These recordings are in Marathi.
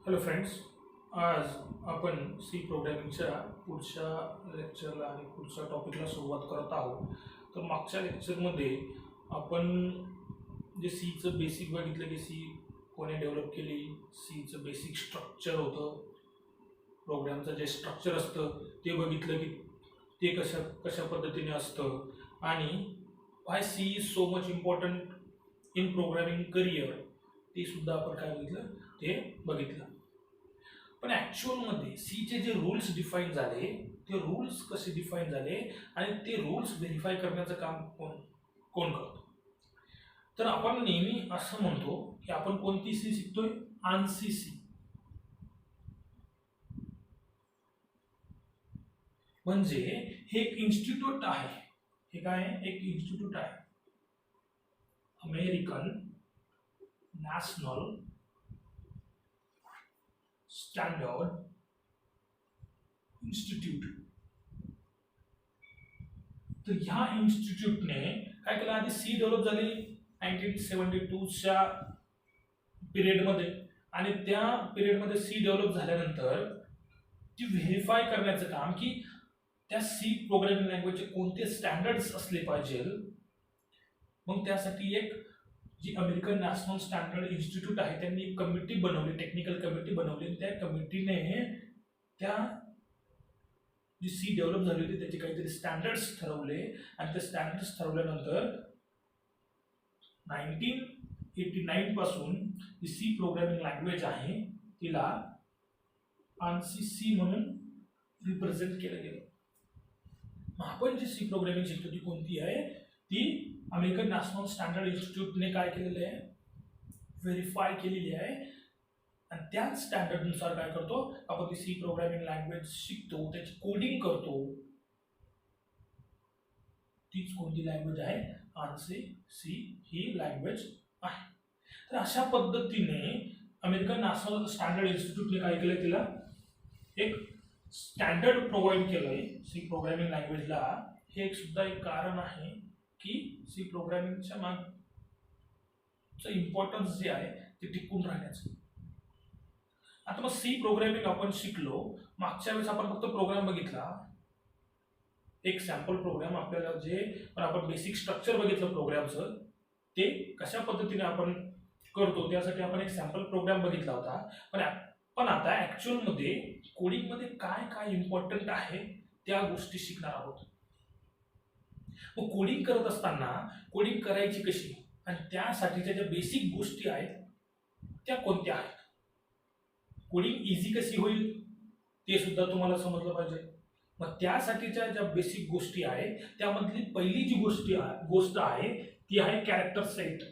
Hello friends. आज आपण सी प्रोग्रॅमिंगच्या पुढच्या लेक्चरला आणि पुढच्या टॉपिकला सुरुवात करत आहोत. तर मागच्या लेक्चरमध्ये आपण जे सीचं बेसिक बघितलं की सी कोणी डेव्हलप केली, सीचं बेसिक स्ट्रक्चर होतं, प्रोग्रामचं जे स्ट्रक्चर असतं ते बघितलं की ते कशा कशा पद्धतीने असतं आणि why C is so much important in programming career ते सुद्धा आपण काय बघितलं ते बघितलं. पण ॲक्च्युअलमध्ये सीचे जे रूल्स डिफाईन झाले ते रूल्स कसे डिफाईन झाले आणि ते रूल्स व्हेरीफाय करण्याचं काम कोण कोण करतो. तर आपण नेहमी असं म्हणतो की आपण कोणती सी शिकतोय, आन्सी सी. म्हणजे हे एक इन्स्टिट्यूट आहे. हे काय आहे? एक इन्स्टिट्यूट आहे, अमेरिकन नॅशनल स्टँडर्ड इन्स्टिट्यूट. तर ह्या इन्स्टिट्यूटने काय केलं, आधी सी डेव्हलप झाली 1972च्या पिरियडमध्ये आणि त्या पिरियडमध्ये सी डेव्हलप झाल्यानंतर ती व्हेरीफाय करण्याचं काम की त्या सी प्रोग्रामिंग लँग्वेजचे कोणते स्टँडर्ड्स असले पाहिजे. मग त्यासाठी एक जी अमेरिकन नॅशनल स्टँडर्ड इन्स्टिट्यूट आहे त्यांनी एक कमिटी बनवली, टेक्निकल कमिटी बनवली. त्या कमिटीने त्या जी सी डेव्हलप झाली होती त्याचे काहीतरी स्टँडर्ड्स ठरवले आणि ते स्टँडर्ड्स ठरवल्यानंतर 1989 पासून जी सी प्रोग्रामिंग लँग्वेज आहे तिला आन्सी सी म्हणून रिप्रेझेंट केलं गेलं. आपण जी सी प्रोग्रामिंग शिकतो ती कोणती आहे, ती अमेरिकन नॅशनल स्टँडर्ड इन्स्टिट्यूटने काय केलेलं आहे, व्हेरीफाय केलेली आहे. आणि त्याच स्टँडर्डनुसार काय करतो आपण ती सी प्रोग्रामिंग लँग्वेज शिकतो, त्याची कोडिंग करतो. तीच कोणती लँग्वेज आहे, आन्सी सी ही लँग्वेज आहे. तर अशा पद्धतीने अमेरिकन नॅशनल स्टँडर्ड इन्स्टिट्यूटने काय केलं, तिला एक स्टँडर्ड प्रोव्हाइड केलंय सी प्रोग्रामिंग लँग्वेजला. हे एक सुद्धा एक कारण आहे की सी प्रोग्रामिंगच्या मागचं इम्पॉर्टन्स जे आहे ते टिकून राहण्याचं. आता मग सी प्रोग्रामिंग आपण शिकलो. मागच्या वेळेस आपण फक्त प्रोग्राम बघितला, एक सॅम्पल प्रोग्राम. आपल्याला जे पण आपण बेसिक स्ट्रक्चर बघितलं प्रोग्रामचं, ते कशा पद्धतीने आपण करतो त्यासाठी आपण एक सॅम्पल प्रोग्राम बघितला होता. पण आता ॲक्च्युअलमध्ये कोडिंगमध्ये काय काय इम्पॉर्टंट आहे त्या गोष्टी शिकणार आहोत. मग कोडिंग करत असताना कोडिंग करायची कशी आणि त्यासाठीच्या ज्या बेसिक गोष्टी आहेत त्या कोणत्या आहेत, कोडिंग इझी कशी होईल ते सुद्धा तुम्हाला समजलं पाहिजे. मग त्यासाठीच्या ज्या बेसिक गोष्टी आहेत त्यामधली पहिली जी गोष्ट आहे ती आहे कॅरेक्टर सेट.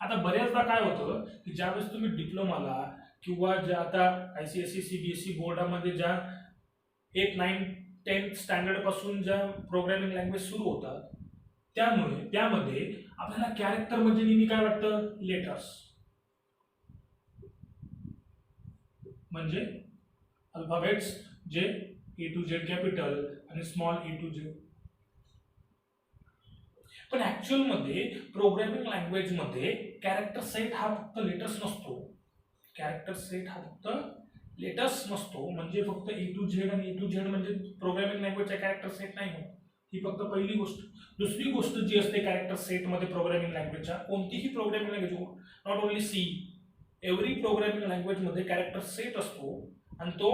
आता बऱ्याचदा काय होतं की ज्यावेळेस तुम्ही डिप्लोमाला किंवा ज्या आता ICSE CBSE बोर्डामध्ये ज्या 8, 9, 10 स्टँडर्ड पासून ज्या प्रोग्रामिंग लँग्वेज सुरू होतात त्यामध्ये आपल्याला कॅरेक्टर म्हणजे नेहमी काय वाटतं, लेटर्स. म्हणजे अल्फाबेट्स जे A to Z कॅपिटल आणि स्मॉल a to Z. पण ऍक्च्युअल मध्ये प्रोग्रामिंग लँग्वेज मध्ये कॅरेक्टर सेट हा फक्त लेटर्स नसतो. कॅरेक्टर सेट हा फक्त लेटर्स नसतो. म्हणजे फक्त A to Z आणि A to Z म्हणजे प्रोग्रामिंग लँग्वेजचा कॅरेक्टर सेट नाही होत. ही फक्त पहिली गोष्ट. दुसरी गोष्ट जी असते कॅरेक्टर सेट मध्ये प्रोग्रामिंग लँग्वेजच्या, कोणतीही programming language, not only C, every programming language मध्ये कॅरेक्टर सेट असतो आणि तो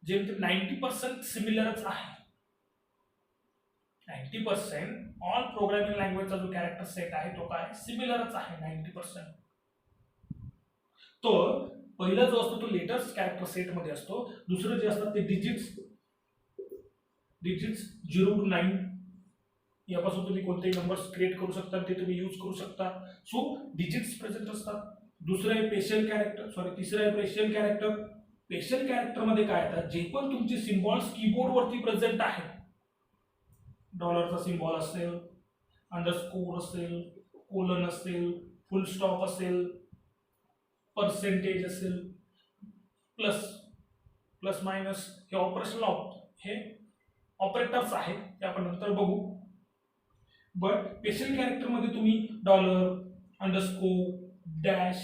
जे 90% सिमिलरच आहे. 90% ऑल प्रोग्रामिंग लँग्वेजचा जो कॅरेक्टर सेट आहे तो काय सिमिलरच आहे 90%. तो पहिला जो असतो तो लेटर्स कॅरेक्टर सेट मध्ये असतो. दुसरं जे असतात ते डिजिट्स 0 to 9 यापासून तुम्ही कोणतेही नंबर्स क्रिएट करू शकता, ते तुम्ही यूज करू शकता. सो डिजिट्स प्रेझेंट असतात. दुसरं आहे स्पेशल कॅरेक्टर, तिसरं आहे स्पेशल कॅरेक्टर. स्पेशल कॅरेक्टर मध्ये काय येतात, जे पण तुमचे सिम्बॉल्स कीबोर्ड वरती प्रेझेंट आहेत, डॉलरचा सिम्बॉल असेल, अंडरस्कोर असेल, कोलन असेल, फुल स्टॉप असेल, पर्सेंटेज असेल, प्लस मायनस, हे ऑपरेशनल हे ऑपरेटर्स आहेत, ते आपण नंतर बघू. बट स्पेशल कॅरेक्टरमध्ये तुम्ही dollar, underscore, dash,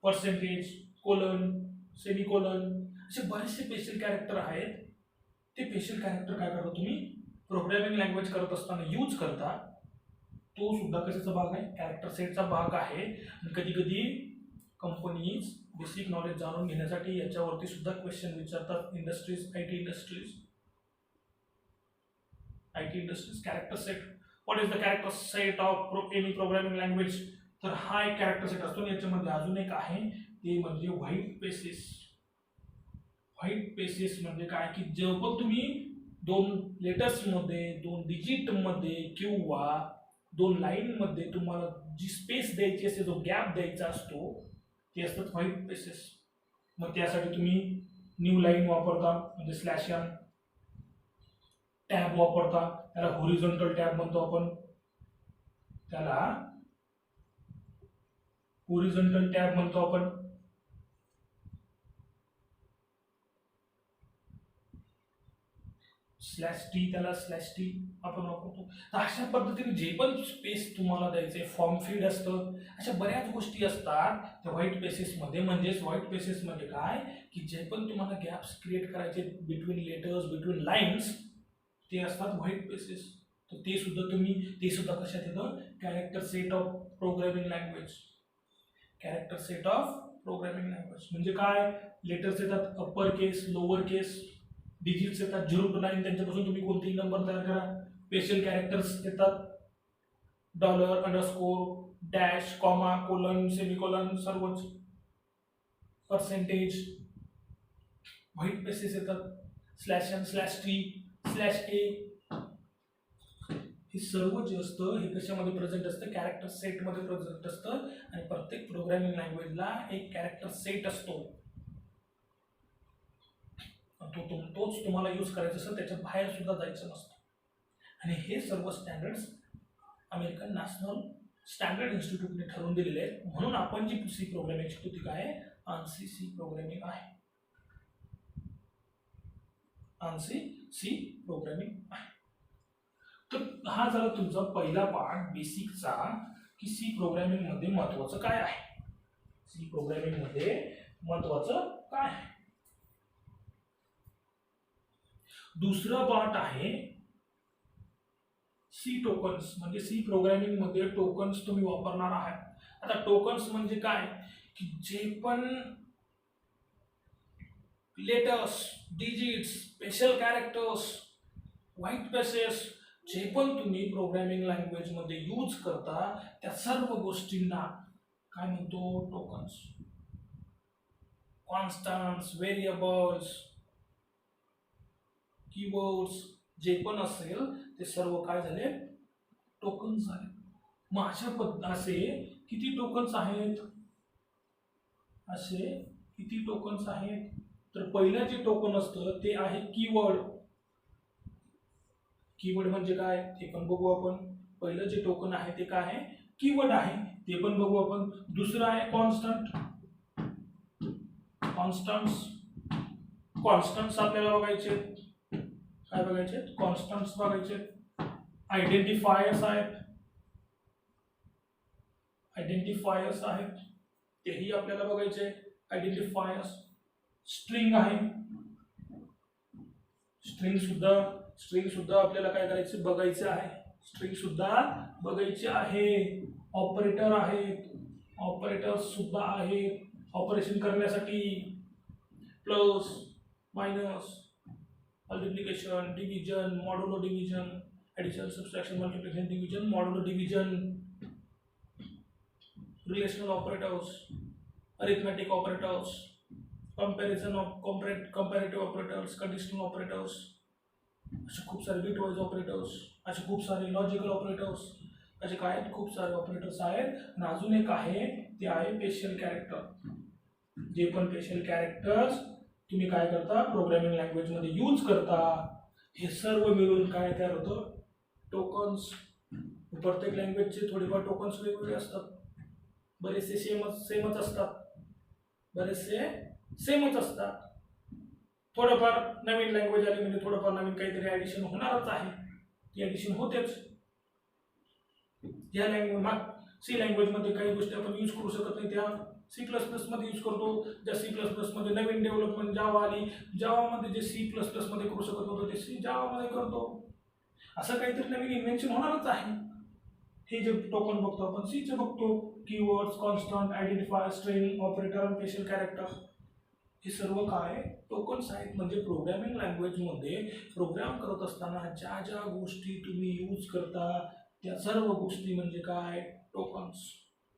percentage, colon, semicolon असे बरेचसे स्पेशल कॅरेक्टर आहेत. ते स्पेशल कॅरेक्टर काय करता तुम्ही प्रोग्रामिंग लँग्वेज करत असताना यूज करता. तो सुद्धा कशाचा भाग आहे, कॅरेक्टर सेटचा भाग आहे. आणि कधी कधी कंपनीज बेसिक नॉलेज जाणून घेण्यासाठी याच्यावरती सुद्धा क्वेश्चन विचारतात. Industries, I T industries character set, what is the character set of any programming language. तर हा एक कॅरेक्टर सेट असतो. याच्यामध्ये अजून एक आहे ते म्हणजे व्हाईट स्पेसेस. व्हाईट स्पेसेस म्हणजे काय की जेव्हा तुम्ही 2 लेटर्समध्ये, 2 डिजिटमध्ये किंवा 2 लाईनमध्ये तुम्हाला जी स्पेस द्यायची असते, जो गॅप द्यायचा असतो, ते असतात व्हाईट स्पेसेस. मग त्यासाठी तुम्ही न्यू लाईन वापरता म्हणजे स्लॅश एन, टॅब वापरता, त्याला हॉरिझॉन्टल टॅब म्हणतो आपण. त्याला हॉरिझॉन्टल टॅब म्हणतो आपण. स्लॅश टी, त्याला स्लॅश टी आपण वापरतो. तर अशा पद्धतीने जे पण स्पेस तुम्हाला द्यायचे, फॉर्म फीड असतं, अशा बऱ्याच गोष्टी असतात त्या व्हाईट स्पेसेसमध्ये. म्हणजेच व्हाईट स्पेसेस म्हणजे काय की जे पण तुम्हाला गॅप्स क्रिएट करायचे बिटवीन लेटर्स, बिटवीन लाईन्स, ते असतात व्हाईट स्पेसेस. तर ते सुद्धा कशात येतं, character set of programming language. Character set of programming language म्हणजे काय, लेटर्स येतात अप्पर केस, लोअर केस, डिजिट्स येतात 0 to 9, त्यांच्यापासून तुम्ही कोणतेही नंबर तयार करा. स्पेशल कॅरेक्टर्स येतात dollar, underscore, dash, comma, colon, semicolon, सर्वच, पर्सेंटेज. व्हाईट स्पेसेस येतात slash N, slash T, slash A. हे सर्व जे असतं हे कशामध्ये प्रेझेंट असतं, कॅरेक्टर सेटमध्ये प्रेझेंट असतं. आणि प्रत्येक प्रोग्रामिंग लँग्वेजला एक कॅरेक्टर सेट असतो. तोच तुम्हाला यूज करायचा असतो, त्याच्या बाहेर सुद्धा जायचं नसतं. आणि हे सर्व स्टँडर्ड्स अमेरिकन नॅशनल स्टँडर्ड इन्स्टिट्यूटने ठरवून दिलेले आहेत. म्हणून आपण जी सी प्रोग्रामिंग शिकतो ती काय आहे, ANSI सी प्रोग्रामिंग आहे. ANSI सी प्रोग्रामिंग आहे. तर हा झाला तुमचा पहिला पार्ट बेसिकचा की सी प्रोग्रामिंग मध्ये महत्वाचं काय आहे. सी प्रोग्रामिंग मध्ये महत्वाचं काय आहे. दुसरा पार्ट आहे सी टोकन्स. म्हणजे सी प्रोग्रामिंग मध्ये टोकन्स तुम्ही वापरणार आहात. आता टोकन्स म्हणजे काय की जे पण letters, digits, special characters, white spaces जे पण तुम्ही प्रोग्रामिंग लँग्वेज मध्ये यूज करता त्या सर्व गोष्टींना काय म्हणतो, टोकन्स. कॉन्स्टंट्स, व्हेरिएबल्स, कीवर्ड्स जे पण असेल ते सर्व काय झाले, टोकन्स झाले. मग असे किती टोकन्स आहेत, असे किती टोकन्स आहेत. तर पहिलं जे टोकन असतं ते आहे कीवर्ड. कीवर्ड म्हणजे काय ते पण बघू आपण. पहिलं जे टोकन आहे ते काय आहे, कीवर्ड आहे, ते पण बघू आपण. दुसरं आहे कॉन्स्टंट. कॉन्स्टंट्स आपल्याला बघायचे, काय बघायचे, कॉन्स्टंट्स बघायचे. आयडेंटिफायर्स आहेत, तेही आपल्याला बघायचे, आयडेंटिफायर्स. स्ट्रिंग आहे, स्ट्रिंग सुद्धा आपल्याला काय करायचे, बघायचे आहे. स्ट्रिंग सुद्धा बघायचे आहे. ऑपरेटर आहेत, ऑपरेटर्स सुद्धा आहेत ऑपरेशन करण्यासाठी. Plus, minus, multiplication, division, modulo division, addition, subtraction, multiplication, division, modulo division, relational operators, arithmetic operators, comparison of comparative operators, conditional operators, असे खूप सारे बिटवाइज ऑपरेटर्स, असे खूप सारे लॉजिकल ऑपरेटर्स, असे काय आहेत, खूप सारे ऑपरेटर्स आहेत. आणि अजून एक आहे ते आहे स्पेशल कॅरेक्टर. जे पण स्पेशल कॅरेक्टर्स तुम्ही काय करता, प्रोग्रामिंग लँग्वेज मध्ये यूज करता, हे सर्व मिळून काय तयार होतं, टोकन्स. प्रत्येक लँग्वेजचे थोडेफार टोकन्स वेगवेगळे असतात, बरेचसे सेमच असतात. थोडंफार नवीन लँग्वेज आली म्हणजे थोडंफार नवीन काहीतरी ऍडिशन होणारच आहे, ती ऍडिशन होतेच. या लँग्वेज सी लँग्वेजमध्ये काही गोष्टी आपण यूज करू शकत नाही त्या सी प्लस प्लसमध्ये यूज करतो. ज्या सी प्लस प्लसमध्ये नवीन डेव्हलपमेंट जावा आली, जावामध्ये जे सी प्लस प्लसमध्ये करू शकत नव्हतं ते सी जावामध्ये करतो. असं काहीतरी नवीन इन्व्हेन्शन होणारच आहे. हे जे टोकन बघतो आपण सीचे बघतो, keywords, constant, identifier, string, operator, special character, हे सर्व काय टोकन्स आहेत. म्हणजे प्रोग्रामिंग लँग्वेजमध्ये प्रोग्राम करत असताना ज्या ज्या गोष्टी तुम्ही यूज करता त्या सर्व गोष्टी म्हणजे काय टोकन्स.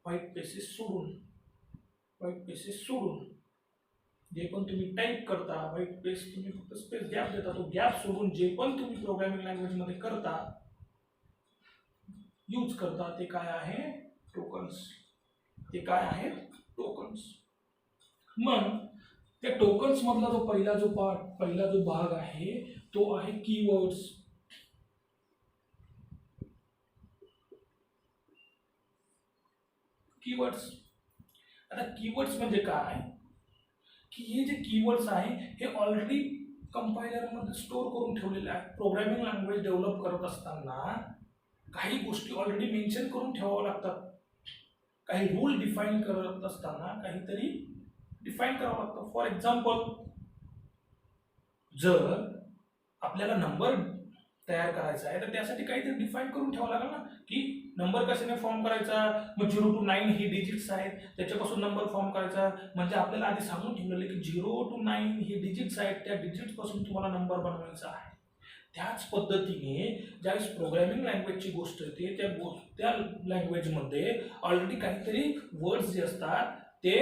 व्हाईट पेसेस सोडून जे पण तुम्ही टाईप करता, व्हाईट पेस तुम्ही फक्त स्पेस गॅप देता, तो गॅप सोडून जे पण तुम्ही प्रोग्रामिंग लँग्वेजमध्ये करता यूज करता ते काय आहे टोकन्स. ते काय आहेत टोकन्स. मग त्या टोकन्स मधला जो पहिला जो भाग आहे तो आहे कीवर्ड्स. आता कीवर्ड्स म्हणजे काय की हे जे कीवर्ड्स आहे हे ऑलरेडी कंपायलर मध्ये स्टोअर करून ठेवलेले आहे. प्रोग्रामिंग लँग्वेज डेव्हलप करत असताना काही गोष्टी ऑलरेडी मेन्शन करून ठेवाव्या लागतात. काही रूल डिफाईन करत असताना काहीतरी डिफाईन करावं लागतं. फॉर एक्झाम्पल, जर आपल्याला नंबर तयार करायचा आहे तर त्यासाठी काहीतरी डिफाईन करून ठेवावं लागेल ना, की नंबर कशाने फॉर्म करायचा. मग 0 to 9 ही डिजिट्स आहेत, त्याच्यापासून नंबर फॉर्म करायचा. म्हणजे आपल्याला आधी सांगून ठेवलेलं की 0 to 9 ही डिजिट्स आहेत, त्या डिजिट्स पासून तुम्हाला नंबर बनवायचा आहे. त्याच पद्धतीने ज्यावेळेस प्रोग्रामिंग लँग्वेजची गोष्ट येते त्या लँग्वेजमध्ये ऑलरेडी काहीतरी वर्ड्स जे असतात ते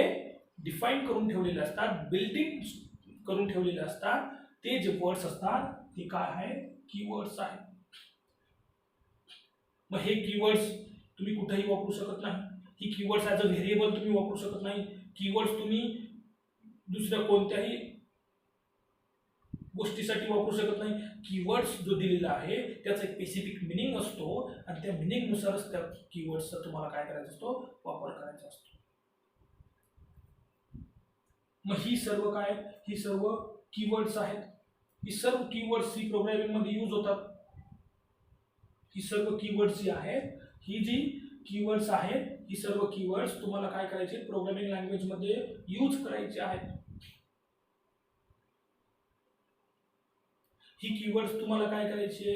डिफाईन करून ठेवलेले असतात, बिल्ट इन करून ठेवलेले असतात. ते जे वर्ड्स असतात ते काय आहे कीवर्ड्स आहेत. मग हे कीवर्ड्स तुम्ही कुठेही वापरू शकत नाही. ही कीवर्ड्स ॲज अ व्हेरिएबल तुम्ही वापरू शकत नाही. कीवर्ड्स तुम्ही दुसऱ्या कोणत्याही गोष्टीसाठी वापरू शकत नाही. कीवर्ड्स जो दिलेला आहे त्याचा एक स्पेसिफिक मिनिंग असतो आणि त्या मिनिंगनुसारच त्या कीवर्ड्सचा तुम्हाला काय करायचा असतो वापर करायचा असतो. मग ही सर्व कीवर्ड्स आहेत. ही सर्व कीवर्ड्स ही प्रोग्रामिंग मध्ये यूज होतात. ही सर्व कीवर्ड्स जी आहेत, ही जी कीवर्ड्स आहेत, ही सर्व कीवर्ड्स तुम्हाला काय करायचे प्रोग्रामिंग लँग्वेज मध्ये यूज करायचे आहेत. ही कीवर्ड्स तुम्हाला काय करायचे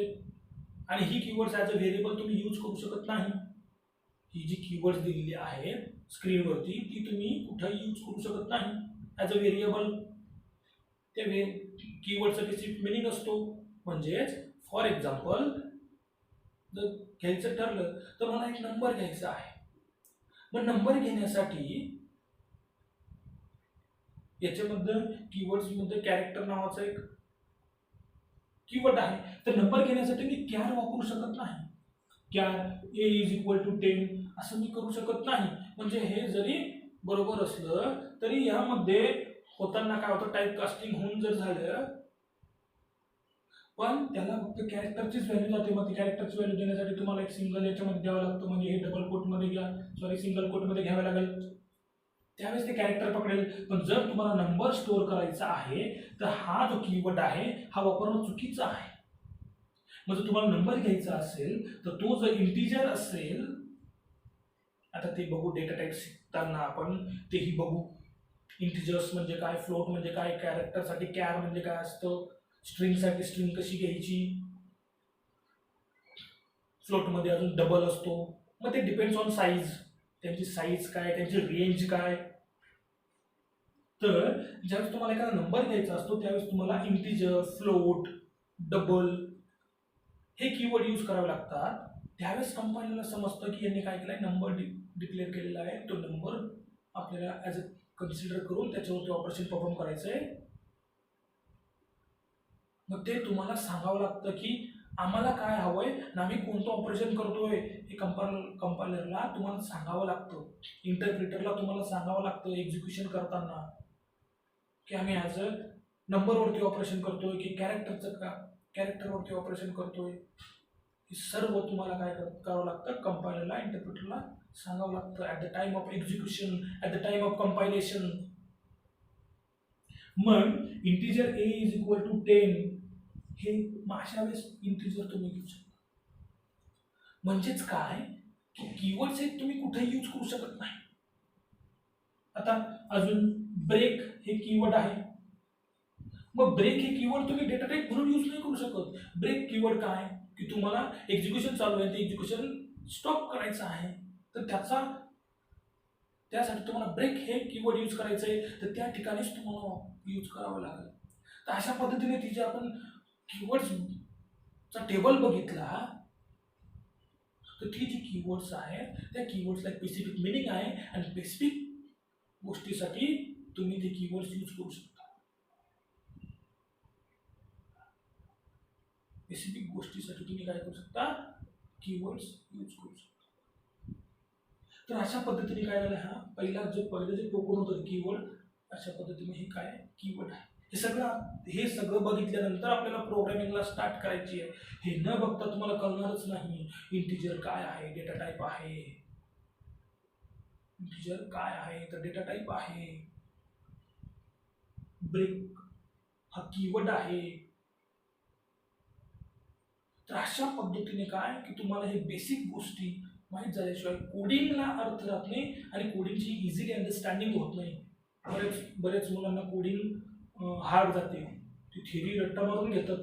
आणि ही कीवर्ड्स ॲज अ व्हेरिएबल तुम्ही यूज करू शकत नाही. ही जी कीवर्ड्स दिलेली आहेत स्क्रीनवरती ती तुम्ही कुठेही यूज करू शकत नाही ॲज अ व्हेरिएबल. त्या कीवर्डचा बेसिक मिनिंग असतो. म्हणजेच फॉर एक्झाम्पल जर घ्यायचं ठरलं तर मला एक नंबर घ्यायचा आहे. मग नंबर घेण्यासाठी याच्यामध्ये कीवर्ड्समध्ये कॅरेक्टर नावाचा एक कीवर्ड आहे. तर नंबर घेण्यासाठी मी कॅर वापरू शकत नाही. कॅर a = 10 असं मी करू शकत नाही. म्हणजे हे जरी बरोबर असलं तरी यामध्ये होताना काय होतं टाईप कास्टिंग होऊन जर झालं पण त्याला फक्त कॅरेक्टरचीच व्हॅल्यू जाते. मग ती कॅरेक्टरची व्हॅल्यू देण्यासाठी तुम्हाला एक सिंगल याच्यामध्ये द्यावं लागतं. म्हणजे हे डबल कोटमध्ये सिंगल कोटमध्ये घ्यावं लागेल, त्यावेळेस ते कॅरेक्टर पकडेल. पण जर तुम्हाला नंबर स्टोअर करायचा आहे तर हा जो कीवर्ड आहे हा वापरणं चुकीचं आहे. म्हणजे तुम्हाला नंबर घ्यायचा असेल तर तो जर इंटिजर असेल, आता ते बघू डेटा टाईप शिकताना आपण तेही बघू. इंटिजर्स म्हणजे काय, फ्लोट म्हणजे काय, कॅरेक्टरसाठी कॅर म्हणजे काय असतं, स्ट्रिंगसाठी स्ट्रिंग कशी घ्यायची, फ्लोटमध्ये अजून डबल असतो. मग ते डिपेंड्स ऑन साईज, त्यांची साईज काय, त्यांची रेंज काय. तर ज्यावेळेस तुम्हाला एखादा नंबर घ्यायचा असतो त्यावेळेस तुम्हाला इंटिजर, फ्लोट, डबल हे कीवर्ड यूज करावे लागतात. त्यावेळेस कंपाईलरला समजतं की यांनी काय केलंय नंबर डिक्लेअर केलेला आहे, तो नंबर आपल्याला ॲज अ कन्सिडर करून त्याच्यावरती ऑपरेशन परफॉर्म करायचं आहे. मग ते तुम्हाला सांगावं लागतं की आम्हाला काय हवंय आणि आम्ही कोणतं ऑपरेशन करतोय हे कंपायलरला तुम्हाला सांगावं लागतं. इंटरप्रिटरला तुम्हाला सांगावं लागतं एक्झिक्युशन करताना की आम्ही ॲज अ नंबरवरती ऑपरेशन करतोय की कॅरेक्टरवरती ऑपरेशन करतोय. हे सर्व तुम्हाला काय करावं लागतं कंपायलरला, इंटरप्रिटरला सांगावं लागतं at the time of execution, at the time of compilation. मग इंटिजर a = 10 हे अशा वेळेस इंटिजर तुम्ही घेऊ शकता. म्हणजेच काय की कीवर्ड्स हे तुम्ही कुठेही यूज करू शकत नाही. आता अजून ब्रेक हे कीवर्ड आहे. मग ब्रेक हे कीवर्ड तुम्ही डेटा टाईप म्हणून यूज नाही करू शकत. ब्रेक कीवर्ड काय की तुम्हाला एक्झिक्युशन चालू आहे, ते एक्झिक्युशन स्टॉप करायचं आहे, तर त्यासाठी तुम्हाला ब्रेक हे कीवर्ड यूज करायचं आहे, तर त्या ठिकाणीच तुम्हाला यूज करावं लागेल. तर अशा पद्धतीने तिचे आपण कीवर्ड्सचा टेबल बघितला, तर ती जी कीवर्ड्स आहेत त्या कीवर्ड्सला स्पेसिफिक मिनिंग आहे आणि स्पेसिफिक गोष्टीसाठी तुम्ही ते कीवर्ड्स यूज करू शकता. स्पेसिफिक गोष्टीसाठी तुम्ही काय करू शकता, कीवर्ड्स यूज करू शकता. तर अशा पद्धतीने काय झालं, हा पहिलं जे टोकन होतं कीवर्ड, अशा पद्धतीने हे काय कीवर्ड आहे. हे सगळं बघितल्यानंतर आपल्याला प्रोग्रामिंगला स्टार्ट करायची आहे. हे न बघता तुम्हाला कळणारच नाही इंटिजर काय आहे, डेटा टाईप आहे. इंटिजर काय आहे तर डेटा टाईप आहे. ब्रेक हा कीवर्ड आहे. तर अशा पद्धतीने काय की तुम्हाला हे बेसिक गोष्टी माहीत झाल्याशिवाय कोडिंगला अर्थ राहत नाही आणि कोडिंगची इझिली अंडरस्टँडिंग होत नाही. बरेच मुलांना कोडिंग हार्ड जाते, ती थिअरी रट्टा मारून घेतात.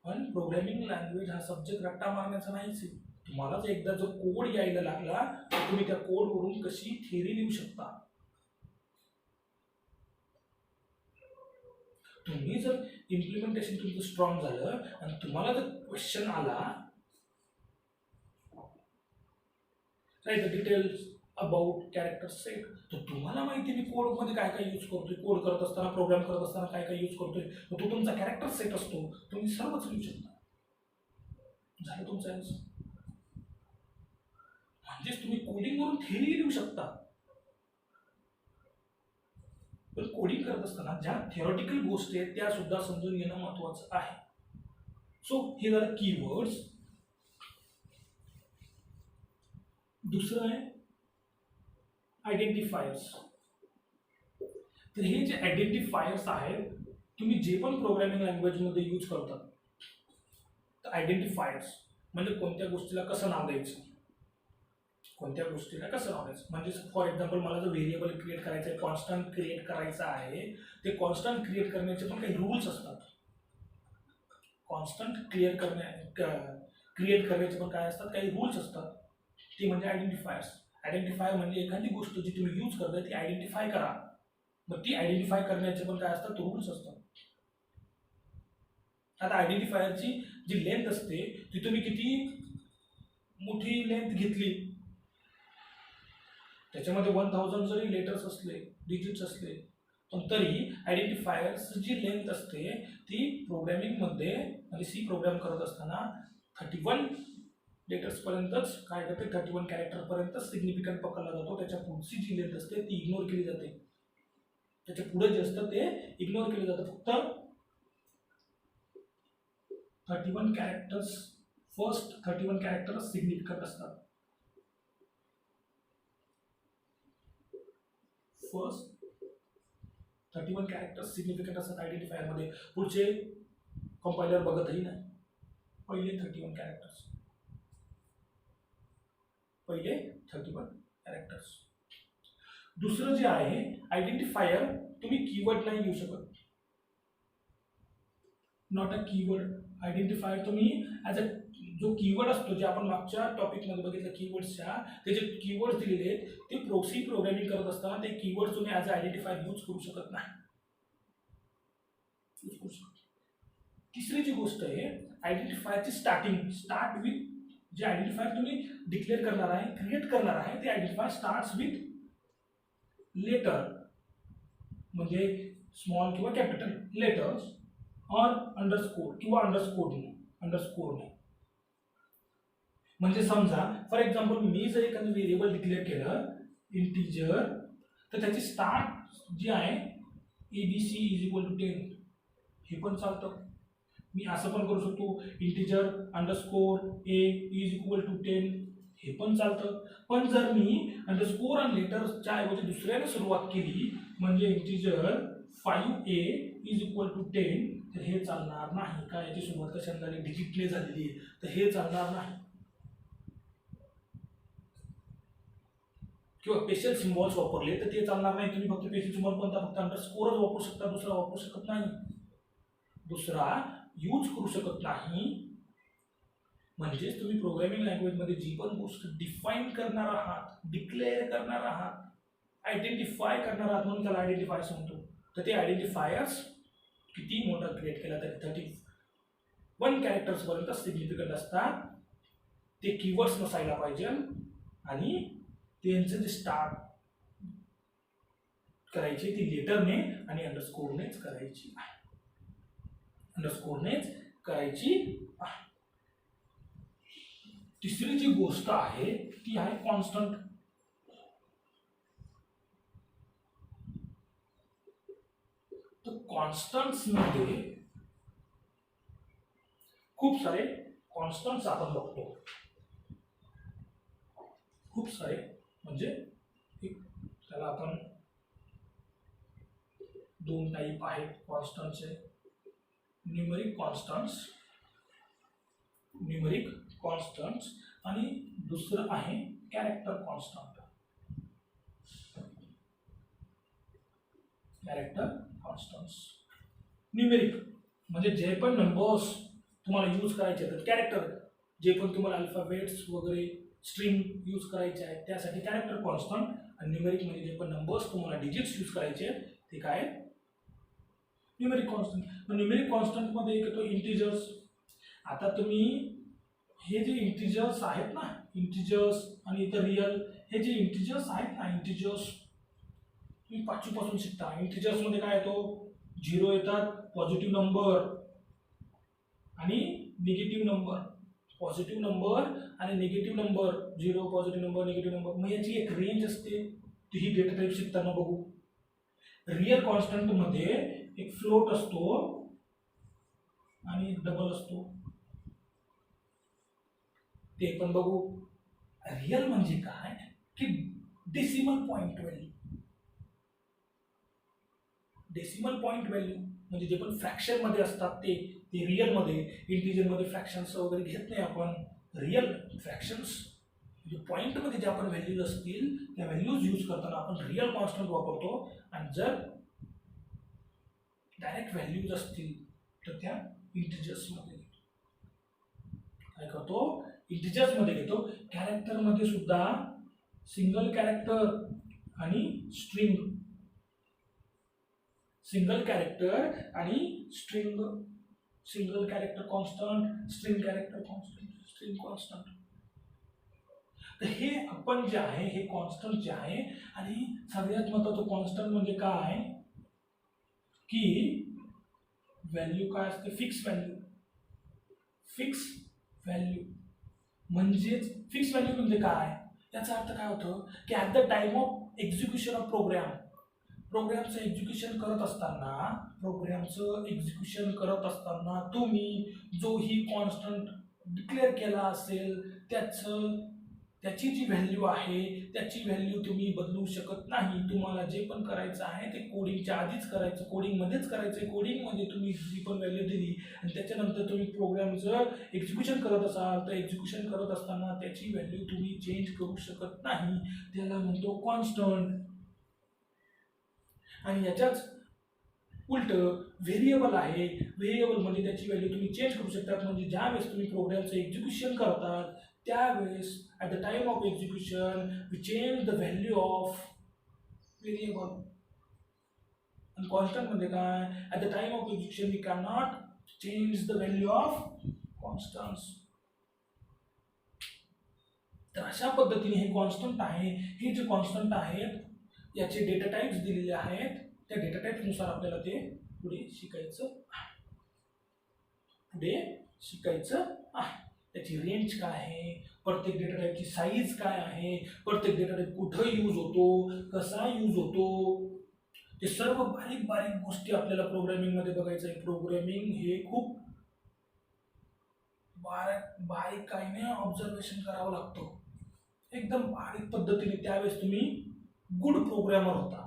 पण प्रोग्रॅमिंग लँग्वेज हा सब्जेक्ट रट्टा मारण्याचा नाहीच आहे. तुम्हाला जर एकदा जो कोड यायला लागला तर तुम्ही त्या कोडवरून कशी थिअरी लिहू शकता. तुम्ही जर इम्प्लिमेंटेशन तुमचं स्ट्रॉंग झालं आणि तुम्हाला जर क्वेश्चन आला, write the details about character set, तर तुम्हाला माहिती मी कोडमध्ये काय काय यूज करतोय, कोड करत असताना प्रोग्राम करत असताना काय काय यूज करतोय, मग तो तुमचा कॅरेक्टर सेट असतो, तुम्ही सर्वच लिहू शकता. झालं तुमचं आन्सर. म्हणजेच तुम्ही कोडिंगवरून थिअरी लिहू शकता. पण कोडिंग करत असताना ज्या थिअरॉटिकल गोष्टी आहेत त्या सुद्धा समजून घेणं महत्वाचं आहे. सो हे झालं कीवर्ड्स. दुसरं आहे आयडेंटिफायर्स. तर हे जे आयडेंटिफायर्स आहेत, तुम्ही जे पण प्रोग्रामिंग लँग्वेजमध्ये यूज करतात, तर आयडेंटिफायर्स म्हणजे कोणत्या गोष्टीला कसं नाव द्यायचं, म्हणजे फॉर एक्झाम्पल मला जर व्हेरिएबल क्रिएट करायचं आहे, कॉन्स्टंट क्रिएट करायचं आहे, ते कॉन्स्टंट क्रिएट करण्याचे पण काही रूल्स असतात. कॉन्स्टंट क्रिएट करण्याचे पण काय असतात, काही रूल्स असतात. ते म्हणजे आयडेंटिफायर्स. आयडेंटिफायर म्हणजे एखादी गोष्ट जी तुम्ही यूज करताय ती आयडेंटिफाय करा. मग ती आयडेंटिफाय करण्याचे पण काय असतात, रूल्स असतात. आता आयडेंटिफायरची जी लेंथ असते ती तुम्ही किती मोठी लेंथ घेतली, त्याच्यामध्ये 1000 जरी लेटर्स असले, डिजिट्स असले, पण तरी आयडेंटिफायर्स जी लेंथ असते ती प्रोग्रामिंगमध्ये म्हणजे सी प्रोग्राम करत असताना 31 लेटर्स पर्यंतच काय करते, 31 कॅरेक्टर पर्यंत सिग्निफिकंट पकडला जातो. त्याच्या पुढची जी लेंथ असते ती इग्नोर केली जाते. त्याच्या पुढे जे असतं ते इग्नोर केलं जातं. फक्त 31 कॅरेक्टर्स, फर्स्ट 31 कॅरेक्टर्स सिग्निफिकंट असतात. फर्स्ट 31 कॅरेक्टर्स सिग्निफिकंट असतात आयडेंटिफायरमध्ये. पुढचे कंपायलर बघतही नाही. पहिले 31 कॅरेक्टर्स. दुसरं जे आहे आयडेंटिफायर, तुम्ही कीवर्ड नाही घेऊ शकत. Not a keyword. आयडेंटिफायर तुम्ही ॲज अ जो कीवर्ड असतो, जे आपण मागच्या टॉपिकमध्ये बघितलं कीवर्ड्सच्या, ते जे कीवर्ड्स दिलेले आहेत ते सी प्रोग्रामिंग करत असताना ते कीवर्ड तुम्ही ॲज अ आयडेंटिफायर यूज करू शकत नाही. तिसरी जी गोष्ट आहे आयडेंटिफायरची starting. Start with J identifier तुम्ही डिक्लेअर करणार आहे, क्रिएट करणार आहे, ते आयडेंटिफायर स्टार्ट्स विथ लेटर, म्हणजे स्मॉल किंवा कॅपिटल लेटर्स और अंडरस्कोर किंवा अंडरस्कोरने. म्हणजे समजा फॉर एक्झाम्पल मी जर एखादं व्हेरिएबल डिक्लेअर केलं इंटिजर, तर त्याची स्टार्ट जी आहे ABC = 10, हे पण चालतं. मी असं पण करू शकतो इंटिजर _A = 10, हे पण चालतं. पण जर मी अंडरस्कोर आणि लेटर्सच्या ऐवजी दुसऱ्याने सुरुवात केली, म्हणजे इंटिजर 5A = 10, तर हे चालणार नाही. का याची सुरुवात कशाने झाली, डिजिटने झालेली आहे, तर हे चालणार नाही. किंवा स्पेशल सिम्बॉल्स वापरले तर ते चालणार नाही. तुम्ही फक्त स्पेशल सिम्बॉल कोणता फक्त अंडरस्कोरच वापरू शकता, दुसरा वापरू शकत नाही, दुसरा यूज करू शकत नाही. म्हणजेच तुम्ही प्रोग्रामिंग लँग्वेजमध्ये जी पण गोष्ट डिफाईन करणार आहात, डिक्लेअर करणार आहात, आयडेंटिफाय करणार आहात, म्हणून त्याला आयडेंटिफायर्स म्हणतो. तर ते आयडेंटिफायर्स किती मोठा क्रिएट केला तरी 31 कॅरेक्टर्स पर्यंत सिग्निफिकंट असतात. ते कीवर्ड्स नसायला पाहिजे आणि त्यांचं जे स्टार्ट करायचे ती लेटरने आणि अंडरस्कोरनेच करायची आहे, अंडरस्कोरनेच करायची आहे. तिसरी जी गोष्ट आहे ती आहे कॉन्स्टंट. तर कॉन्स्टंट्स मध्ये खूप सारे कॉन्स्टंट्स आपण बघतो, खूप सारे, म्हणजे त्याला आपण दोन टाईप आहेत कॉन्स्टंट्सचे, न्यूमेरिक कॉन्स्टंट्स आणि दुसरं आहे character constant. Character constants numeric म्हणजे जे पण नंबर्स तुम्हाला यूज करायचे आहेत, कॅरेक्टर जे पण तुम्हाला अल्फाबेट्स वगैरे स्ट्रिंग यूज करायचे आहेत त्यासाठी कॅरेक्टर कॉन्स्टंट, आणि न्यूमेरिक म्हणजे जे पण नंबर्स तुम्हाला डिजिट्स यूज करायचे आहेत ते काय न्यूमेरिक कॉन्स्टंट. न्यूमेरिक कॉन्स्टंट मध्ये एक येतो इंटिजर्स. आता तुम्ही हे जे इंटिजर्स आहेत ना, इंटिजर्स आणि इतर रिअल, हे जे इंटिजर्स आहेत ना, इंटिजर्स तुम्ही 5वी पासून शिकता. इंटिजर्स मध्ये काय येतो, 0 येतात, पॉझिटिव्ह नंबर आणि निगेटिव्ह नंबर, पॉझिटिव्ह नंबर आणि negative number, 0 positive number negative number. मग याची एक रेंज असते, ती ही डेटा टाईप शिकताना बघू. रिअल कॉन्स्टंट मध्ये एक फ्लोट असतो आणि डबल असतो, ते पण बघू. रिअल म्हणजे काय की decimal point value, decimal point value म्हणजे जे पण फ्रॅक्शन मध्ये असतात ते रिअल मध्ये. इंटिजर मध्ये फ्रॅक्शन्स वगैरे घेत नाही आपण. रिअल फ्रॅक्शन्स म्हणजे पॉइंट मध्ये जे आपण व्हॅल्यूज असतील त्या व्हॅल्यूज यूज करताना आपण रिअल कॉन्स्टंट वापरतो, आणि जर डायरेक्ट व्हॅल्यूज असतील तर त्या इंटिजर्स मध्ये काय करतो, इंटिजर्स मध्ये घेतो. कॅरेक्टर मध्ये सुद्धा सिंगल कॅरेक्टर आणि स्ट्रिंग, सिंगल कॅरेक्टर आणि string, single character constant, string character constant, string constant. तर हे आपण जे आहे हे कॉन्स्टंट जे आहे, आणि सगळ्यात महत्त्वाचं कॉन्स्टंट म्हणजे काय की व्हॅल्यू काय असते, फिक्स व्हॅल्यू. फिक्स व्हॅल्यू म्हणजेच फिक्स व्हॅल्यू म्हणजे काय, याचा अर्थ काय होतं की at the time of execution of प्रोग्रामचं एक्झिक्युशन करत असताना तुम्ही जो ही कॉन्स्टंट डिक्लेअर केला असेल त्याची जी व्हॅल्यू आहे त्याची व्हॅल्यू तुम्ही बदलू शकत नाही. तुम्हाला जे पण करायचं आहे ते कोडिंगच्या आधीच करायचं, कोडिंगमध्येच करायचं. कोडिंगमध्ये तुम्ही जी पण व्हॅल्यू दिली आणि त्याच्यानंतर तुम्ही प्रोग्रामचं एक्झिक्युशन करत असाल तर एक्झिक्युशन करत असताना त्याची व्हॅल्यू तुम्ही चेंज करू शकत नाही, त्याला म्हणतो कॉन्स्टंट. आणि याच्याच उलट व्हेरिएबल आहे, व्हेरिएबल म्हणजे त्याची व्हॅल्यू तुम्ही चेंज करू शकतात. म्हणजे ज्यावेळेस तुम्ही प्रोग्रामचं एक्झिक्युशन करतात त्यावेळेस at the time of execution we change the value of variable. आणि कॉन्स्टंट म्हणजे काय, at the time of execution we can not change the value of constants. तर अशा पद्धतीने हे कॉन्स्टंट आहे. हे जे कॉन्स्टंट आहेत याचे डेटा टाइप्स दिलेले आहेत, त्या डेटा टाइप्सनुसार आपल्याला ते पुढे शिकायचं आहे. त्याची रेंज काय आहे, प्रत्येक डेटा टाइपची साईज काय आहे, प्रत्येक डेटा टाइप कुठं यूज होतो, कसा यूज होतो, ते सर्व बारीक बारीक गोष्टी आपल्याला प्रोग्रामिंग मध्ये बघायचं आहे. प्रोग्रामिंग हे खूप बारीकाईने ऑब्झर्वेशन करावं लागतं, एकदम बारीक पद्धतीने. त्यावेळेस तुम्ही गुड प्रोग्रामर होता,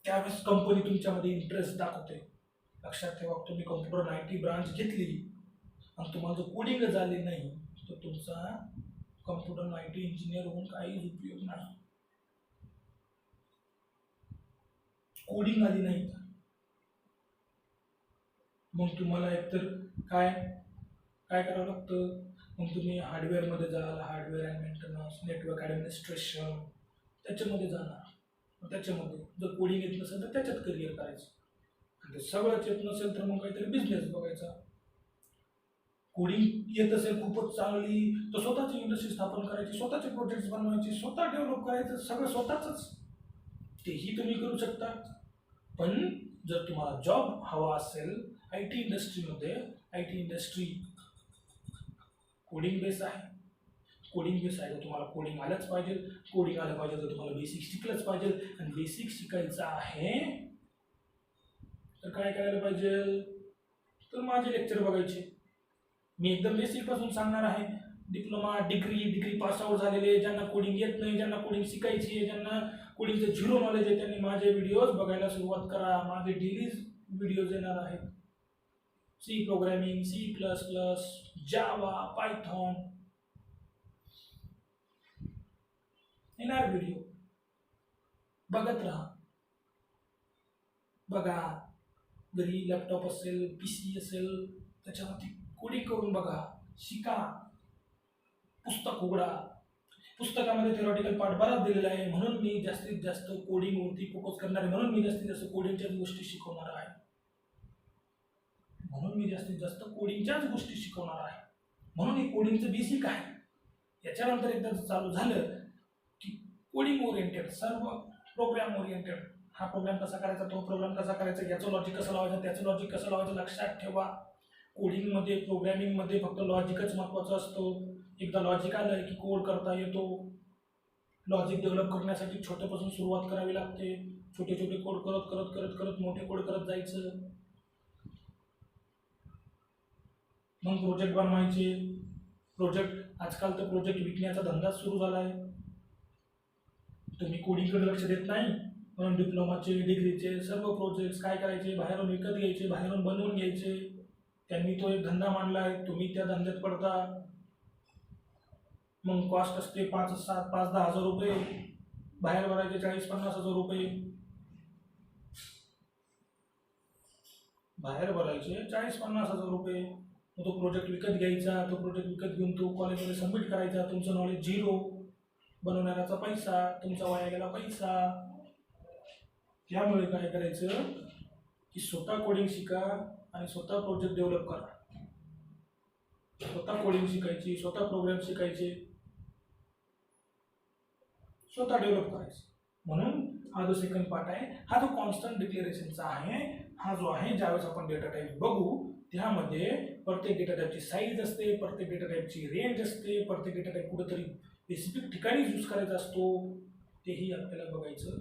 त्यावेळेस कंपनी तुमच्यामध्ये इंटरेस्ट दाखवते. लक्षात ठेवा, तुम्ही कॉम्प्युटर IT ब्रांच घेतली आणि तुम्हाला जर कोडिंग झाले नाही तर तुमचा कम्प्युटर IT इंजिनियर होऊन काहीच उपयोग नाही. कोडिंग आली नाही मग तुम्हाला एकतर काय काय करावं लागतं. मग तुम्ही हार्डवेअरमध्ये जाल, hardware and maintenance, network administration त्याच्यामध्ये जाणार. त्याच्यामध्ये जर कोडिंग येत नसेल तर त्याच्यात करिअर करायचं. आणि ते सगळंच येत नसेल तर मग काहीतरी बिझनेस बघायचा. कोडिंग येत असेल खूपच चांगली तर स्वतःची इंडस्ट्री स्थापन करायची, स्वतःचे प्रोजेक्ट्स बनवायचे, स्वतः डेव्हलप करायचं, सगळं स्वतःच. तेही तुम्ही करू शकता. पण जर तुम्हाला जॉब हवा असेल IT इंडस्ट्रीमध्ये, IT इंडस्ट्री कोडिंग बेस आहे. कोडिंग बेस आहे तर तुम्हाला कोडिंग आलंच पाहिजे. कोडिंग आलं पाहिजे तर तुम्हाला बेसिक शिकलंच पाहिजे. आणि बेसिक शिकायचं आहे तर काय करायला पाहिजे तर माझे लेक्चर बघायचे. मी एकदम बेसिक पासून सांगणार आहे. डिप्लोमा, डिग्री पास आउट झालेले, ज्यांना कोडिंग येत नाही, ज्यांना कोडिंग शिकायची आहे, ज्यांना कोडिंगचं झिरो नॉलेज आहे, त्यांनी माझे व्हिडिओज बघायला सुरुवात करा. माझे डेली व्हिडिओज येणार आहेत. सी प्रोग्रॅमिंग, C++, जावा, पायथॉन येणार व्हिडिओ. बघत राहा. बघा, घरी लॅपटॉप असेल, PC असेल त्याच्यावरती कोडिंग करून बघा, शिका. पुस्तक उघडा. पुस्तकामध्ये थेरॉटिकल पार्ट बराच दिलेला आहे. म्हणून मी जास्तीत जास्त कोडिंगवरती फोकस करणार आहे. म्हणून मी जास्तीत जास्त कोडिंगच्याच गोष्टी शिकवणार आहे. म्हणून हे कोडिंगचं बेसिक आहे. याच्यानंतर एकदा चालू झालं की कोडिंग ओरिएंटेड, सर्व प्रोग्राम ओरिएंटेड. हा प्रोग्राम कसा करायचा, तो प्रोग्राम कसा करायचा, याचं लॉजिक कसं लावायचं, त्याचं लॉजिक कसं लावायचं लक्षात ठेवा. कोडिंगमध्ये, प्रोग्रॅमिंगमध्ये फक्त लॉजिकच महत्त्वाचं असतं. एकदा लॉजिक आलं की कोड करता येतो. लॉजिक डेव्हलप करण्यासाठी छोट्यापासून सुरुवात करावी लागते. छोटे छोटे कोड करत करत करत करत मोठे कोड करत जायचं. मग प्रोजेक्ट बनवायचे. प्रोजेक्ट आजकाल तर प्रोजेक्ट विकण्याचा धंदाच सुरू झाला आहे. तुम्ही कोडिंगकडे लक्ष देत नाही म्हणून डिप्लोमाचे, डिग्रीचे सर्व प्रोजेक्ट्स काय करायचे, बाहेरून विकत घ्यायचे, बाहेरून बनवून घ्यायचे. त्यांनी तो एक धंदा मांडला आहे. तुम्ही त्या धंद्यात पडता. मग कॉस्ट असते 5-10 हजार रुपये. बाहेर भरायचे 40-50 हजार रुपये. बाहेर भरायचे 40-50 हजार रुपये. मग तो प्रोजेक्ट विकत घ्यायचा. तो प्रोजेक्ट विकत घेऊन तो कॉलेजमध्ये सबमिट करायचा. तुमचं नॉलेज झिरो. बनवणाऱ्याचा पैसा, तुमचा वाया गेला पैसा. त्यामुळे काय करायचं की स्वतः कोडिंग शिका आणि स्वतः प्रोजेक्ट डेव्हलप करा. स्वतः कोडिंग शिकायची, स्वतः प्रोग्राम शिकायचे, स्वतः डेव्हलप करायचं. म्हणून हा जो सेकंड पार्ट आहे हा जो कॉन्स्टंट डिक्लेरेशनचा आहे. हा जो आहे ज्यावेळेस आपण डेटा टाईप बघू त्यामध्ये प्रत्येक डेटा टाईपची साईज असते, प्रत्येक डेटा टाईपची रेंज असते, प्रत्येक डेटा टाईप कुठेतरी स्पेसिफिक ठिकाणी यूज करायचा असतो. तेही आपल्याला बघायचं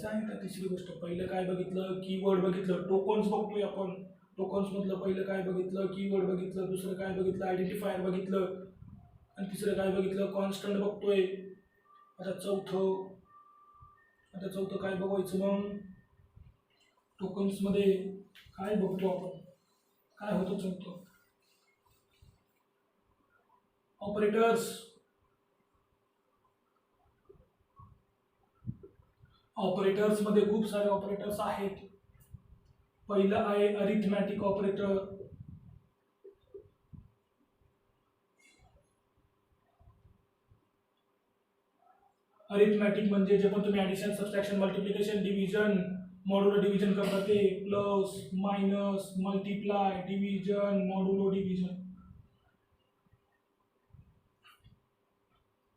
आहे. तर तिसरी गोष्ट, पहिलं काय बघितलं, कीवर्ड बघितलं. टोकन्स बघतोय आपण. टोकन्स मधलं पहिलं काय बघितलं, कीवर्ड बघितलं. दुसरं काय बघितलं, आयडेंटिफायर बघितलं. आणि तिसरं काय बघितलं, कॉन्स्टंट बघतोय. आता चौथं काय बघायचं मग. टोकन्समध्ये काय बघतो आपण, काय होतं चौथं, ऑपरेटर्स. ऑपरेटर्समध्ये खूप सारे ऑपरेटर्स आहेत. पहिलं आहे अरिथमॅटिक ऑपरेटर. अरिथमॅटिक म्हणजे जे पण तुम्ही addition, subtraction, multiplication, division, modulo division करता ते, plus, minus, multiply, division, modulo division.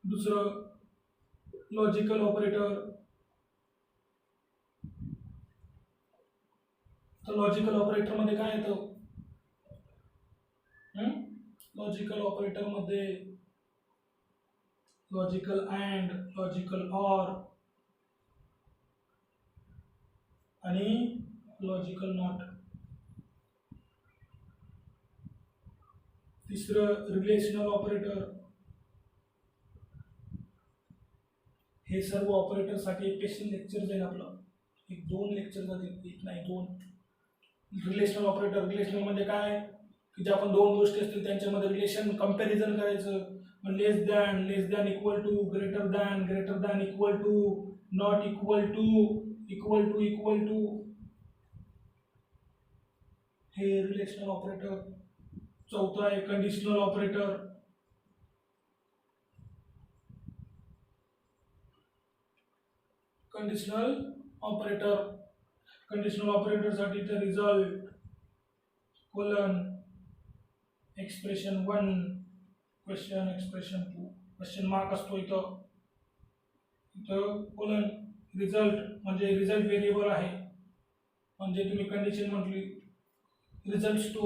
दुसरं लॉजिकल ऑपरेटर. तर लॉजिकल ऑपरेटरमध्ये काय येतं, लॉजिकल ऑपरेटरमध्ये लॉजिकल अँड, लॉजिकल ऑर आणि लॉजिकल नॉट. तिसरं रिलेशनल ऑपरेटर. हे सर्व ऑपरेटरसाठी एक स्पेशल लेक्चर जाईल आपलं. 1-2 लेक्चर जातील, 1 नाही 2. Relational operator. रिलेशनल म्हणजे काय, की ज्या आपण दोन गोष्टी असतील त्यांच्यामध्ये रिलेशन कंपॅरिझन करायचं. मग less than equal to, greater than equal to, not equal to, equal to, हे रिलेशनल ऑपरेटर. चौथा आहे कंडिशनल ऑपरेटर. कंडिशनल ऑपरेटर साठी तर result colon expression 1 question expression 2 question mark असतो इथं कोलन. रिझल्ट म्हणजे रिझल्ट व्हेरिएबल आहे, म्हणजे तुम्ही कंडिशन म्हटली रिझल्ट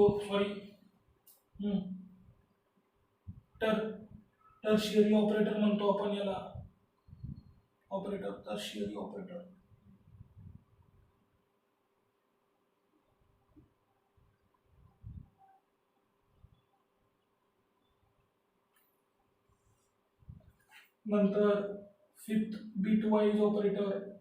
टर्शियरी ऑपरेटर म्हणतो आपण याला. Operator tertiary operator. नंतर fifth bitwise operator.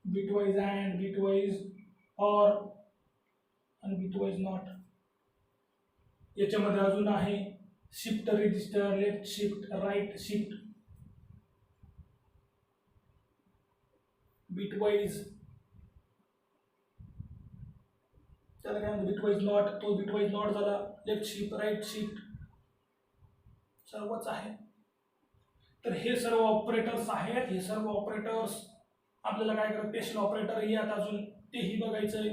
Bitwise and, bitwise or आणि बिटवाइज नॉट. याच्यामध्ये अजून आहे shift register, left shift, right shift. Bitwise त्याला काय म्हणतात, बिटवाइज नॉट. तो बिटवाइज नॉट झाला. लेफ्ट शिफ्ट, राईट शिफ्ट सर्वच आहे. तर हे सर्व ऑपरेटर्स आहेत. हे सर्व ऑपरेटर्स आपल्याला काय करतात, स्पेशल ऑपरेटर ही आता अजून तेही बघायचंय.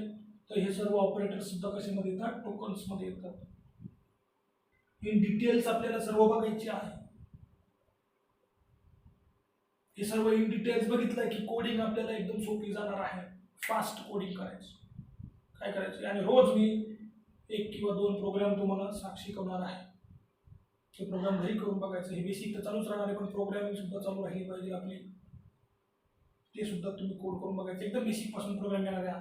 तर हे सर्व ऑपरेटर्स सुद्धा कशामध्ये येतात, टोकन्स मध्ये येतात. इन डिटेल्स आपल्याला सर्व बघायची आहे. हे सर्व इन डिटेल्स बघितलंय की कोडिंग आपल्याला एकदम सोपी जाणार आहे. फास्ट कोडिंग करायचं, काय करायचं. आणि रोज मी 1 किंवा 2 प्रोग्राम तुम्हाला शिकवणार आहे. ते प्रोग्राम घरी करून बघायचं. हे बेसिक तर चालूच राहणार आहे, पण प्रोग्रामिंग सुद्धा चालू राहिली पाहिजे आपली. ते सुद्धा तुम्ही कोड करून बघायचं. एकदम बेसिक पासून प्रोग्राम येणार आहे.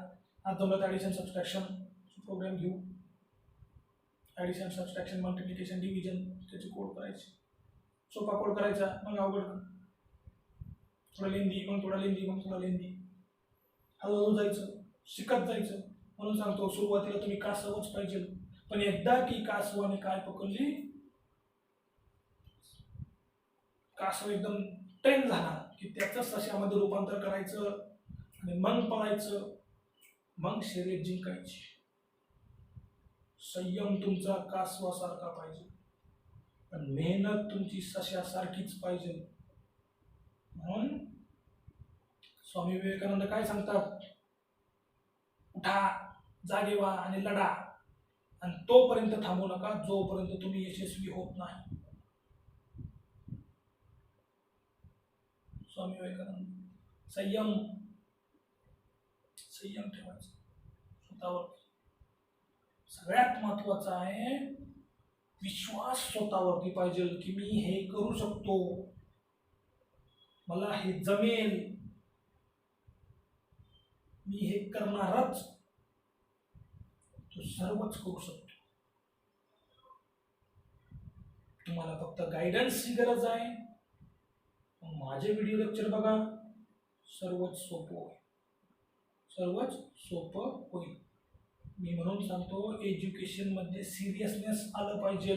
आज जमलं तर ॲडिशन सबस्ट्रॅक्शन प्रोग्राम घेऊ. ॲडिशन सबस्ट्रॅक्शन मल्टिप्लिकेशन डिव्हिजन त्याचे कोड करायचे. सोपा कोड करायचा, मग अवघड. थोडा लेंदी, मग थोडा लेंदी, मग थोडा लेंदी. हळूहळू जायचं, शिकत जायचं. म्हणून सांगतो सुरुवातीला तुम्ही कासवच पाहिजे, पण एकदा की कासवाने काय पकडली, कासव एकदम ट्रेन झाला की त्याचं सशामध्ये रूपांतर करायचं आणि मग पळायचं, मग शर्यत जिंकायची. संयम तुमचा कासवासारखा पाहिजे, पण मेहनत तुमची सशासारखीच पाहिजे. म्हणून स्वामी विवेकानंद काय सांगतात, उठा, जागे व्हा आणि लढा. आणि तोपर्यंत थांबू नका जोपर्यंत तुम्ही यशस्वी होत नाही. स्वामी विवेकानंद. संयम ठेवायचा स्वतःवर. सगळ्यात महत्वाचा आहे विश्वास स्वतःवरती पाहिजे की मी हे करू शकतो, मला हे जमेल, मी हे करणारच. तो सर्वच करू शकतो. तुम्हाला फक्त गायडन्सची गरज आहे. माझे व्हिडिओ लेक्चर बघा, सर्वच सोपं होईल. मी म्हणून सांगतो एज्युकेशन मध्ये सिरियसनेस आलं पाहिजे.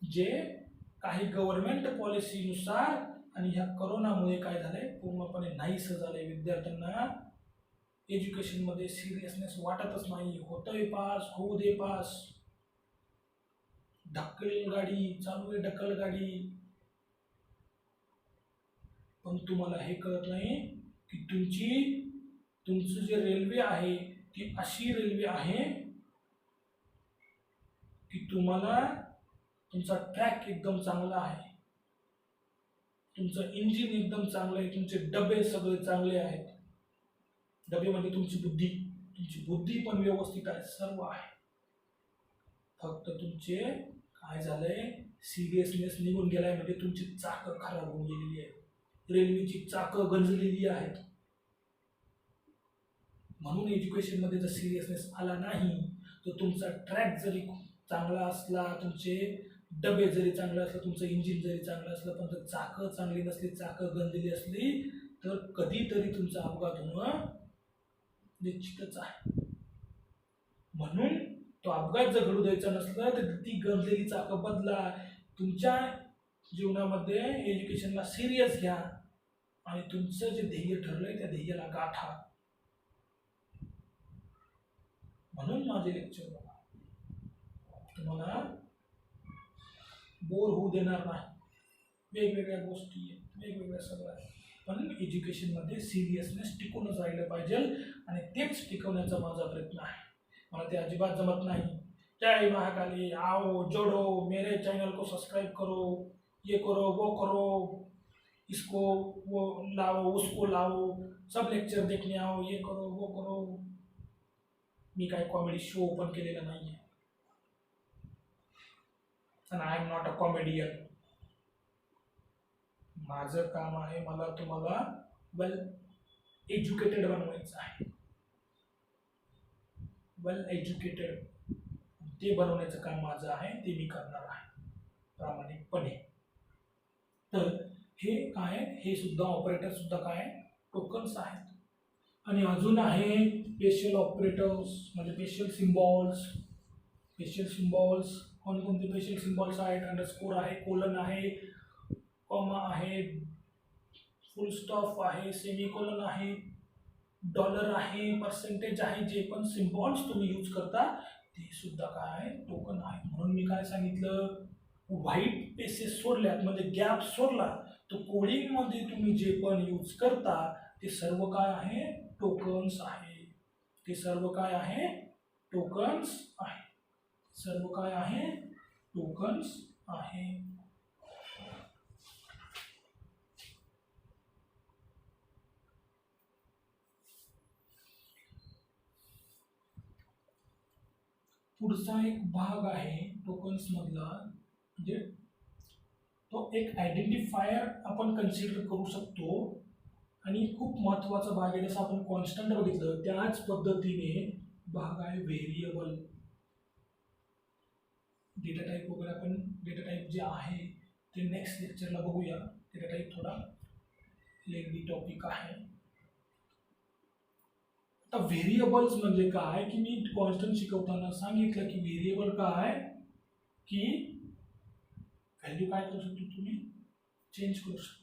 जे काही गव्हर्नमेंट पॉलिसीनुसार आणि ह्या कोरोनामुळे काय झालंय, पूर्णपणे नाहीसं झालंय. विद्यार्थ्यांना एज्युकेशन मध्ये सिरियसनेस वाटतच नाही. होतोय पास, होऊ दे पास. ढकल गाडी चालू आहे, ढकल गाडी. पण तुम्हाला हे कळत नाही की तुमचं जे रेल्वे आहे ती अशी रेल्वे आहे की तुम्हाला तुमचा ट्रॅक एकदम चांगला आहे, तुमचं इंजिन एकदम चांगलं आहे, तुमचे डबे सगळे चांगले आहेत. डबेमध्ये तुमची बुद्धी पण व्यवस्थित आहे, सर्व आहे. फक्त तुमचे काय झालंय, सिरियसनेस निघून गेलाय. म्हणजे तुमची चाकं खराब होऊन गेलेली आहे, रेल्वेची चाकं गंजलेली आहेत. म्हणून एज्युकेशन मध्ये जर सिरियसनेस आला नाही तर तुमचा ट्रॅक जरी चांगला असला, तुमचे डबे जरी चांगले असले, तुमचं इंजिन जरी चांगलं असलं, पण जर चाकं चांगली नसली, चाकं गंजलेली असली तर कधीतरी तुमचा अपघात होणं निश्चितच आहे. म्हणून तो अपघात जर घडू द्यायचा नसला तर ती गंजलेली चाकं बदला. तुमच्या जीवनामध्ये एज्युकेशनला सिरियस घ्या आणि तुमचं जे ध्येय ठरलंय त्या ध्येयाला गाठा. म्हणून माझे लेक्चर बघा, तुम्हाला बोर होऊ देणार नाही. वेगवेगळ्या गोष्टी आहेत, वेगवेगळ्या सगळ्या, पण एज्युकेशनमध्ये सिरियसनेस टिकूनच राहिलं पाहिजे आणि तेच टिकवण्याचा माझा प्रयत्न आहे. मला ते अजिबात जमत नाही. जय महाकाली, आओ जोड़ो, मेरे चैनल को सब्सक्राइब करो, ये करो वो करो, इसको वो लाओ उसको लाओ, सब लेक्चर देखने आओ, ये करो वो करो. मी काय कॉमेडी शो ओपन केलेला नाहीये आणि I am not a comedian. माझं काम आहे मला तुम्हाला वेल एज्युकेटेड बनवायचं आहे. वेल एज्युकेटेड ते बनवण्याचं काम माझं आहे, ते मी करणार आहे प्रामाणिकपणे. तर हे काय, हे सुद्धा ऑपरेटर सुद्धा काय टोकन्स आहेत. आणि अजून आहे स्पेशल ऑपरेटर्स म्हणजे स्पेशल सिम्बॉल्स. स्पेशल सिम्बॉल्स कोणकोणते स्पेशल सिम्बॉल्स आहेत? अंडरस्कोर आहे, कोलन आहे, कॉमा आहे, फुल स्टॉप आहे, सेमीकोलन आहे, डॉलर आहे, पर्सेंटेज आहे. जे पण सिम्बॉल्स तुम्ही यूज करता ते सुद्धा काय टोकन आहे. म्हणून मी काय सांगितलं, व्हाईट पेसेस सोडल्यात म्हणजे गॅप सोडला तर कोडिंगमध्ये तुम्ही जे पण यूज करता ते सर्व काय आहे टोकन्स आहे. ते सर्व काय आहे टोकन्स आहे. सर्व काय आहे टोकन्स आहे. पुढचा एक भाग आहे टोकन्स मधला, म्हणजे तो एक आयडेंटिफायर आपण कन्सिडर करू शकतो आणि खूप महत्त्वाचा भाग आहे. जसं आपण कॉन्स्टंट बघितलं त्याच पद्धतीने भाग आहे व्हेरिएबल. डेटा टाईप वगैरे आपण डेटा टाईप जे आहे ते नेक्स्ट लेक्चरला बघूया. डेटा टाईप थोडा लेंदी टॉपिक आहे. आता व्हेरिएबल्स म्हणजे काय की मी कॉन्स्टंट शिकवताना सांगितलं की व्हेरिएबल काय की व्हॅल्यू काय करू शकतो तुम्ही चेंज करू शकता.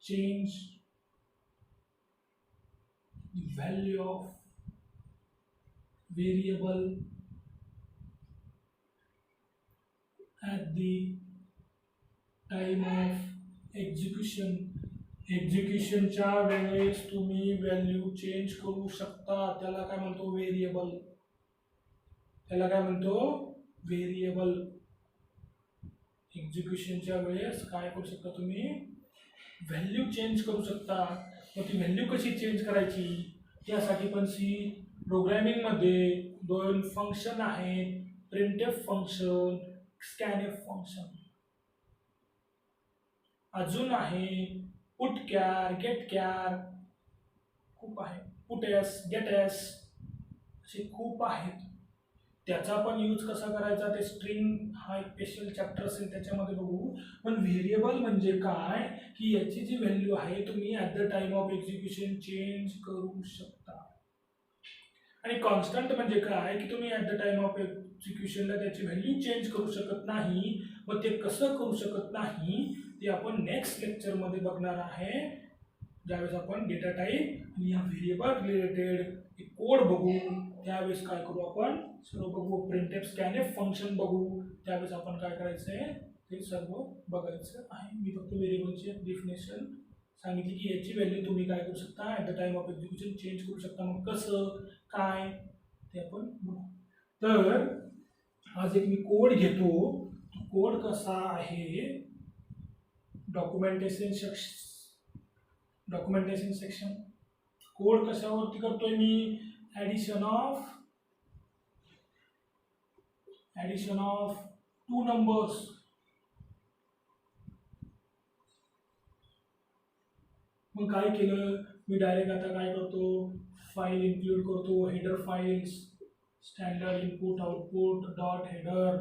Change the value of variable at the time of execution. एक्झिक्युशनच्या वेळेस तुम्ही व्हॅल्यू चेंज करू शकता. त्याला काय म्हणतो व्हेरिएबल. त्याला काय म्हणतो व्हेरिएबल. एक्झिक्युशनच्या वेळेस काय करू शकता तुम्ही व्हॅल्यू चेंज करू शकता. मग ती व्हॅल्यू कशी चेंज करायची त्यासाठी पण सी प्रोग्रॅमिंगमध्ये दोन फंक्शन आहेत, प्रिंटएफ फंक्शन, स्कॅनएफ फंक्शन. अजून आहे पुटकॅर, गेटकॅर, खूप आहे, पुटेस, गेटेस, असे खूप आहेत. त्याचा पण यूज कसा करायचा ते स्ट्रिंग हा एक स्पेशल चॅप्टर असेल त्याच्यामध्ये बघू. पण व्हेरिएबल म्हणजे काय की याची जी व्हॅल्यू आहे तुम्ही at the time of execution change करू शकता. आणि कॉन्स्टंट म्हणजे काय की तुम्ही ॲट द टाइम ऑफ एक्झिक्युशनला त्याची व्हॅल्यू चेंज करू शकत नाही. मग ते कसं करू शकत नाही ते आपण नेक्स्ट लेक्चरमध्ये बघणार आहे, ज्यावेळेस आपण डेटा टाईप आणि या व्हेरिएबल रिलेटेड कोड बघू. त्यावेळेस काय करू आपण सर्व बघू. प्रिंटएफ स्कॅनएफ फंक्शन बघू. त्यावेळेस आपण काय करायचं आहे ते सर्व बघायचं आहे. मी फक्त व्हेरिएबलची डेफिनेशन सांगितली की याची व्हॅल्यू तुम्ही काय करू शकता at the time of execution change करू शकता. मग कसं काय ते आपण बघू. तर आज एक मी कोड घेतो. कोड कसा आहे डॉक्युमेंटेशन सेक्शन. कोड कशावरती करतोय मी ॲडिशन ऑफ टू नंबर्स. मग काय केलं मी डायरेक्ट आता काय करतो फाईल इन्क्लूड करतो. Header files standard input output dot header,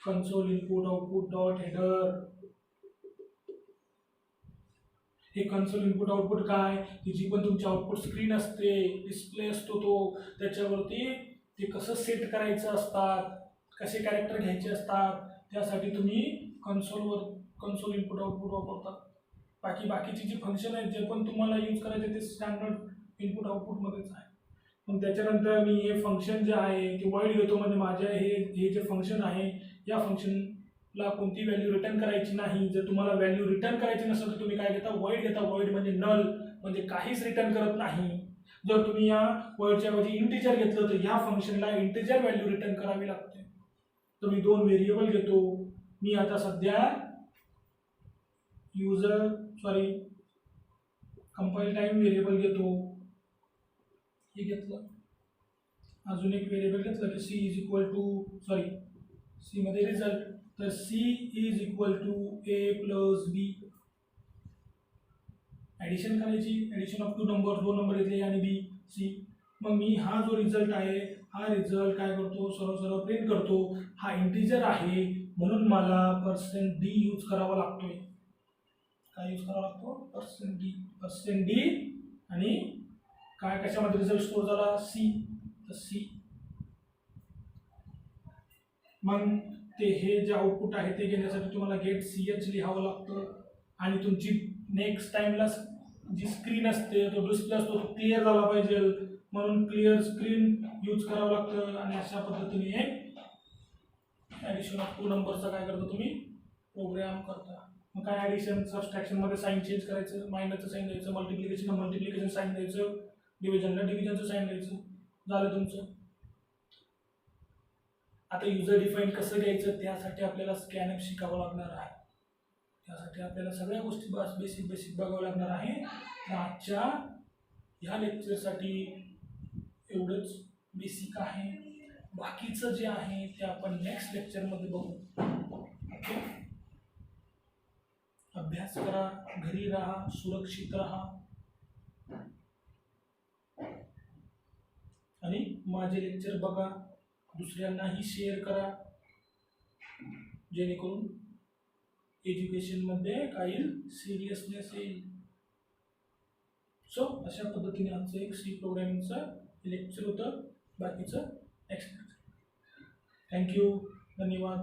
console input output dot header, हे कन्सोल इनपुट आउटपुट काय, की जी पण तुमची आउटपुट स्क्रीन असते, डिस्प्ले असतो तो, त्याच्यावरती ते कसं सेट करायचं असतात, कसे कॅरेक्टर घ्यायचे असतात, त्यासाठी तुम्ही कन्सोल इनपुट आउटपुट वापरतात. बाकीची जी फंक्शन आहेत जे पण तुम्हाला यूज करायचे ते स्टँडर्ड इनपुट आउटपुटमध्येच आहे. मग त्याच्यानंतर मी हे फंक्शन जे आहे ते वाईड घेतो, म्हणजे माझ्या हे जे फंक्शन आहे या फंक्शनला कोणती व्हॅल्यू रिटर्न करायची नाही. जर तुम्हाला व्हॅल्यू रिटर्न करायची नसेल तर तुम्ही काय घेता, वाईड घेता. वाईड म्हणजे नल, म्हणजे काहीच रिटर्न करत नाही. जर तुम्ही या वाईडच्या ऐवजी इंटिजर घेतलं तर ह्या फंक्शनला इंटिजर व्हॅल्यू रिटर्न करावी लागते. तर मी 2 व्हेरिएबल घेतो. मी आता सध्या कंपाईल टाइम व्हेरिएबल घेतो, हे घेतलं. अजून एक व्हेरिएबल घेतलं की C is equal to C मध्ये रिझल्ट, तर C is equal to A plus B. Addition करायची, ॲडिशन ऑफ 2 नंबर, 2 नंबर घेतले आणि बी सी. मग मी हा जो रिझल्ट आहे हा रिझल्ट काय करतो, सरळ प्रिंट करतो. हा इंटिजर आहे म्हणून मला %d यूज करावा लागतोय. काय यूज करावा लागतो, %d. आणि काय कशामध्ये रिझल्ट स्टोअर झाला, सी, तर सी. मग ते हे जे आउटपुट आहे ते घेण्यासाठी तुम्हाला गेट ch लिहावं लागतं. आणि तुमची नेक्स्ट टाइमला जी स्क्रीन असते, तो डिस्प्ले असतो, तो क्लिअर झाला पाहिजे म्हणून क्लिअर स्क्रीन यूज करावं लागतं. आणि अशा पद्धतीने एक ॲडिशन ऑफ 2 नंबरचा काय करता तुम्ही प्रोग्राम करता. मग काय ॲडिशन सबस्ट्रॅक्शनमध्ये साईन चेंज करायचं, मायनसचं साईन द्यायचं, मल्टिप्लिकेशनला मल्टिप्लिकेशन साईन द्यायचं, डिव्हिजनला डिव्हिजनचं साईन द्यायचं, झालं तुमचं. आता युजर डिफाईन कसं घ्यायचं त्यासाठी आपल्याला स्कॅनएफ शिकावं लागणार आहे. त्यासाठी आपल्याला सगळ्या गोष्टी बेसिक बघावं लागणार आहे. तर आजच्या ह्या लेक्चरसाठी एवढंच बेसिक आहे. बाकीचं जे आहे ते आपण नेक्स्ट लेक्चरमध्ये बघू. ओके, अभ्यास करा, घरी राहा, सुरक्षित राहा आणि माझे लेक्चर बघा, दुसऱ्यांनाही शेअर करा, जेणेकरून एज्युकेशनमध्ये काही सिरियसनेस येईल. सो अशा पद्धतीने आमचं एक सी प्रोग्रामिंगचं लेक्चर होतं. बाकीचं नेक्स्ट. थँक्यू, धन्यवाद.